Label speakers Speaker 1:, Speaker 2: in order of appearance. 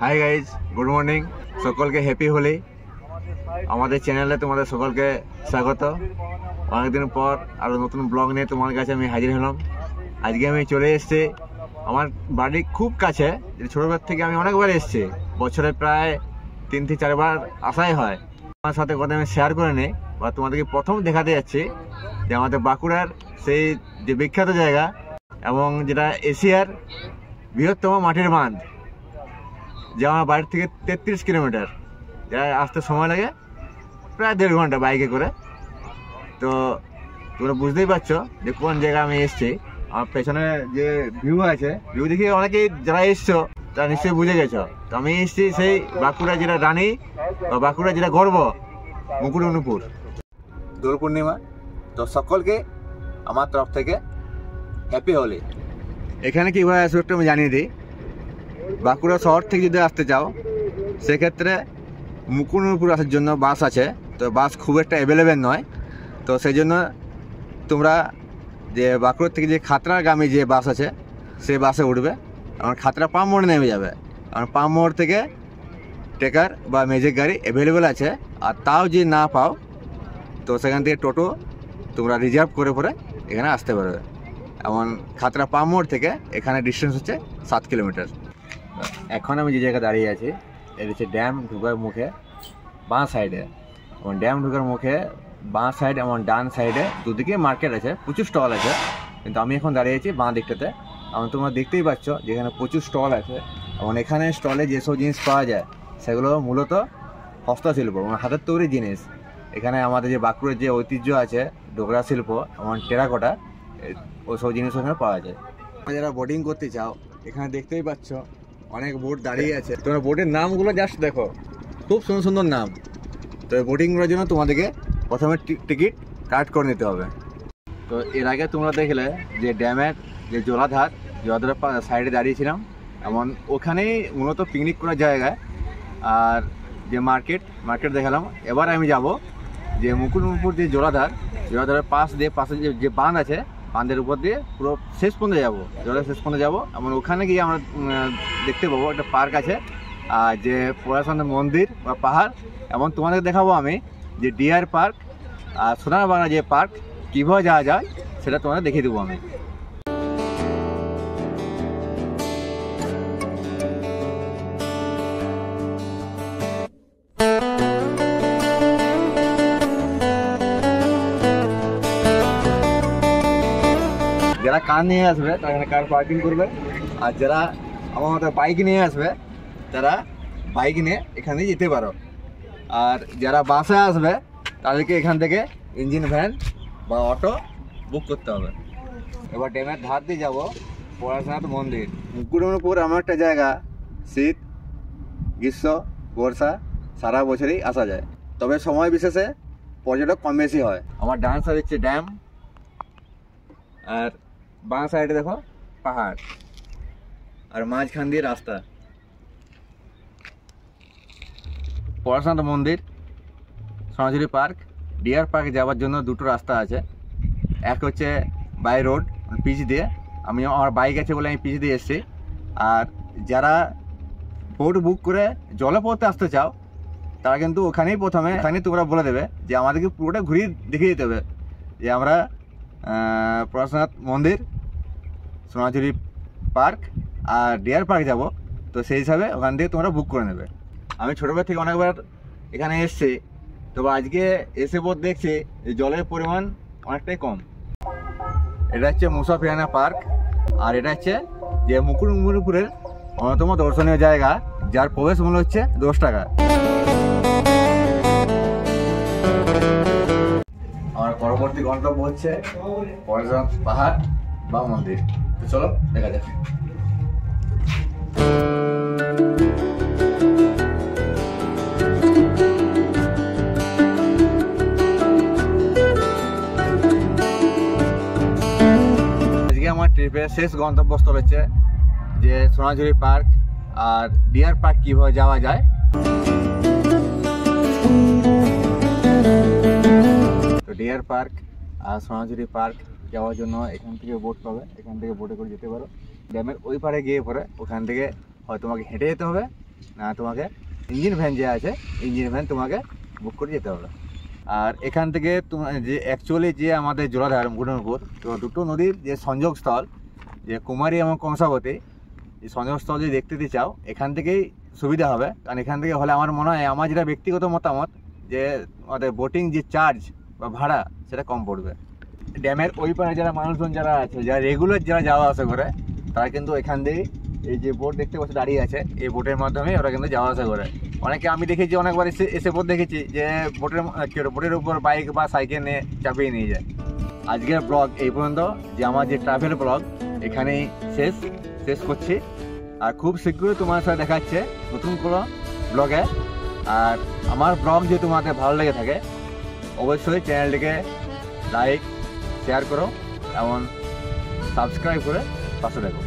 Speaker 1: Hi guys, good morning. সকলকে happy Holi. আমাদের চ্যানেলে তোমাদের সকলকে স্বাগত। অনেকদিন পর আরও নতুন ব্লগ নিয়ে তোমার কাছে আমি হাজির হলাম। আজকে আমি চলে এসেছি আমার বাড়ি খুব কাছে। ছোটোবেলার থেকে আমি অনেকবার এসেছি, বছরে প্রায় 3 থেকে 4 বার আসাই হয়। আমার সাথে কথা আমি শেয়ার করে নিই বা তোমাদেরকে প্রথম দেখাতে যাচ্ছি যে আমাদের বাঁকুড়ার সেই যে বিখ্যাত জায়গা এবং যেটা এশিয়ার বৃহত্তম মাটির বাঁধ, যা আমার বাড়ির থেকে 33 কিলোমিটার, যা আসতে সময় লাগে প্রায় 1.5 ঘন্টা বাইকে করে। তো তোমরা বুঝতেই পারছো যে কোন জায়গায় আমি এসেছি। আমার পেছনে যে ভিউ আছে, ভিউ দেখে অনেকেই যারা এসছো তারা নিশ্চয়ই বুঝে গেছো। তো আমি এসেছি সেই বাঁকুড়া যেটা রানী বা বাঁকুড়া যেটা গর্ব, মুকুটমণিপুর। দোল পূর্ণিমা, তো সকলকে আমার তরফ থেকে হ্যাপি হোলি। এখানে কীভাবে আসবে একটু আমি জানিয়ে দিই। বাঁকুড়া শহর থেকে যদি আসতে চাও সেক্ষেত্রে মুকুটমণিপুর আসার জন্য বাস আছে। তো বাস খুব একটা অ্যাভেলেবেল নয়, তো সেই জন্য তোমরা যে বাঁকুড়া থেকে যে খাতড়াগামী যে বাস আছে সেই বাসে উঠবে। আমার খাতড়া পাম্প মোড়ে নেমে যাবে। আমার পাম্প মোড় থেকে ট্রেকার বা ম্যাজিক গাড়ি অ্যাভেলেবেল আছে। আর তাও যদি না পাও তো সেখান থেকে টোটো তোমরা রিজার্ভ করে পরে এখানে আসতে পারবে। এমন খাতড়া পাম্প মোড় থেকে এখানে ডিস্টেন্স হচ্ছে 7 কিলোমিটার। এখন আমি যে জায়গায় দাঁড়িয়ে আছি এটা হচ্ছে ড্যাম ঢুকার মুখে বাঁ সাইডে। এবং ড্যাম ঢুকার মুখে বাঁ সাইড এবং ডান সাইডে দুদিকে মার্কেট আছে, প্রচুর স্টল আছে। কিন্তু আমি এখন দাঁড়িয়ে আছি বাঁ দিকটাতে। এবং তোমরা দেখতেই পাচ্ছ যেখানে প্রচুর স্টল আছে। এবং এখানে স্টলে যেসব জিনিস পাওয়া যায় সেগুলো মূলত হস্তশিল্প এবং হাতের তৈরি জিনিস। এখানে আমাদের যে বাঁকুড়ার যে ঐতিহ্য আছে ডোকরা শিল্প এবং টেরাকোটা, ওইসব জিনিস ওখানে পাওয়া যায়। যারা বোটিং করতে চাও এখানে দেখতেই পাচ্ছ অনেক বোট দাঁড়িয়ে আছে। তোমরা বোটের নামগুলো জাস্ট দেখো, খুব সুন্দর সুন্দর নাম। তো বোটিং করার জন্য তোমাদেরকে প্রথমে টিকিট কাট করে নিতে হবে। তো এর আগে তোমরা দেখলে যে ড্যামের যে জলাধারের সাইডে দাঁড়িয়েছিলাম, এমন ওখানেই মূলত পিকনিক করার জায়গায়। আর যে মার্কেট দেখালাম। এবার আমি যাব যে মুকুটমণিপুর যে জলাধারের পাশে যে বাঁধ আছে, বাঁধের উপর দিয়ে পুরো শেষ পর্যন্ত যাবো, জলের শেষ পর্যন্ত যাবো। এমন ওখানে গিয়ে আমরা দেখতে পাবো একটা পার্ক আছে, আর যে পড়াশোনার মন্দির বা পাহাড়। এবং তোমাদের দেখাবো আমি যে ডিয়ার পার্ক আর সোনারবাংলা যে পার্ক কীভাবে যাওয়া যায় সেটা তোমাদের দেখিয়ে দেবো আমি। যারা কার নিয়ে আসবে তারা এখানে কার পার্কিং করবে, আর যারা আমার মতো বাইক নিয়ে আসবে তারা বাইক নিয়ে এখানে যেতে পারো। আর যারা বাসে আসবে তাদেরকে এখান থেকে ইঞ্জিন ভ্যান বা অটো বুক করতে হবে। এবার ড্যামের ধার দিয়ে যাবো পড়াশোনার মন্দির। মুকুটমণিপুর এমন একটা জায়গা, শীত গ্রীষ্ম বর্ষা সারা বছরই আসা যায়, তবে সময় বিশেষে পর্যটক কম বেশি হয়। আমার ডান সাইড হচ্ছে ড্যাম, আর বাঁ সাইডে দেখো পাহাড়, আর মাঝখান দিয়ে রাস্তা। পড়াশোনাথ মন্দির, সোনাঝুরি পার্ক, ডিয়ার পার্ক যাওয়ার জন্য দুটো রাস্তা আছে। এক হচ্ছে বাই রোড পিচ দিয়ে, আমার বাইক আছে বলে আমি পিচ দিয়ে এসেছি। আর যারা বোট বুক করে জলে পড়তে আসতে চাও তারা কিন্তু ওখানেই এখানে তোমরা বলে দেবে যে আমাদেরকে পুরোটা ঘুরিয়ে দেখিয়ে দিতে হবে যে আমরা পড়াশোনাথ মন্দির, সোনাঝুরি পার্ক আর ডিয়ার পার্ক যাব। তো সেই হিসাবে ওখান থেকে তোমরা বুক করে নেবে। আমি ছোটোবেলা থেকে অনেকবার এখানে এসেছি, তবে আজকে এসে পর দেখছি যে জলের পরিমাণ অনেকটাই কম। এটা হচ্ছে মুসাফিরানা পার্ক, আর এটা হচ্ছে যে মুকুটমণিপুরের অন্যতম দর্শনীয় জায়গা, যার প্রবেশ মূল্য হচ্ছে 10 টাকা। আমার পরবর্তী গন্তব্য হচ্ছে পড়াশোনাথ পাহাড় বা মন্দির। তো চলো দেখা যাক। আজকে আমার ট্রিপের শেষ গন্তব্যস্থল হচ্ছে যে সোনাঝুরি পার্ক আর ডিয়ার পার্ক কীভাবে যাওয়া যায়। তো ডিয়ার পার্ক আর সোনাঝুরি পার্ক যাওয়ার জন্য এখান থেকে বোট পাবে, এখান থেকে বোটে করে যেতে পারো। ড্যামের ওই পারে গিয়ে পরে ওখান থেকে হয় তোমাকে হেঁটে যেতে হবে, না তোমাকে ইঞ্জিন ভ্যান যে আছে ইঞ্জিন ভ্যান তোমাকে বুক করে যেতে হবে। আর এখান থেকে যে অ্যাকচুয়ালি যে আমাদের জলাধার মুকুটমণিপুর, তো দুটো নদীর যে সংযোগস্থল, যে কুমারী এবং কংসাবতী, এই সংযোগস্থল যদি দেখতে চাও এখান থেকেই সুবিধা হবে। কারণ এখান থেকে হলে আমার মনে হয়, আমার যেটা ব্যক্তিগত মতামত, যে আমাদের বোটিং যে চার্জ বা ভাড়া সেটা কম পড়বে। ড্যামের ওই পারে যারা মানুষজন যারা আছে, যারা রেগুলার যারা যাওয়া আসা করে, তারা কিন্তু এখান দিয়ে এই যে বোট দেখতে পাচ্ছে দাঁড়িয়ে আছে, এই বোটের মাধ্যমে ওরা কিন্তু যাওয়া আসা করে। অনেকে আমি দেখেছি, অনেকবার এসে বোট দেখেছি যে বোটের উপর বাইক বা সাইকেল নিয়ে চাপিয়ে নিয়ে যায়। আজকের ব্লগ এই পর্যন্ত, যে আমার যে ট্রাভেল ব্লগ এখানেই শেষ করছি। আর খুব শীঘ্রই তোমার সাথে দেখাচ্ছে নতুন কোনো ব্লগে। আর আমার ব্লগ যদি তোমাদের ভালো লেগে থাকে অবশ্যই চ্যানেলটিকে লাইক শেয়ার করো এবং সাবস্ক্রাইব করে পাশে দেখো।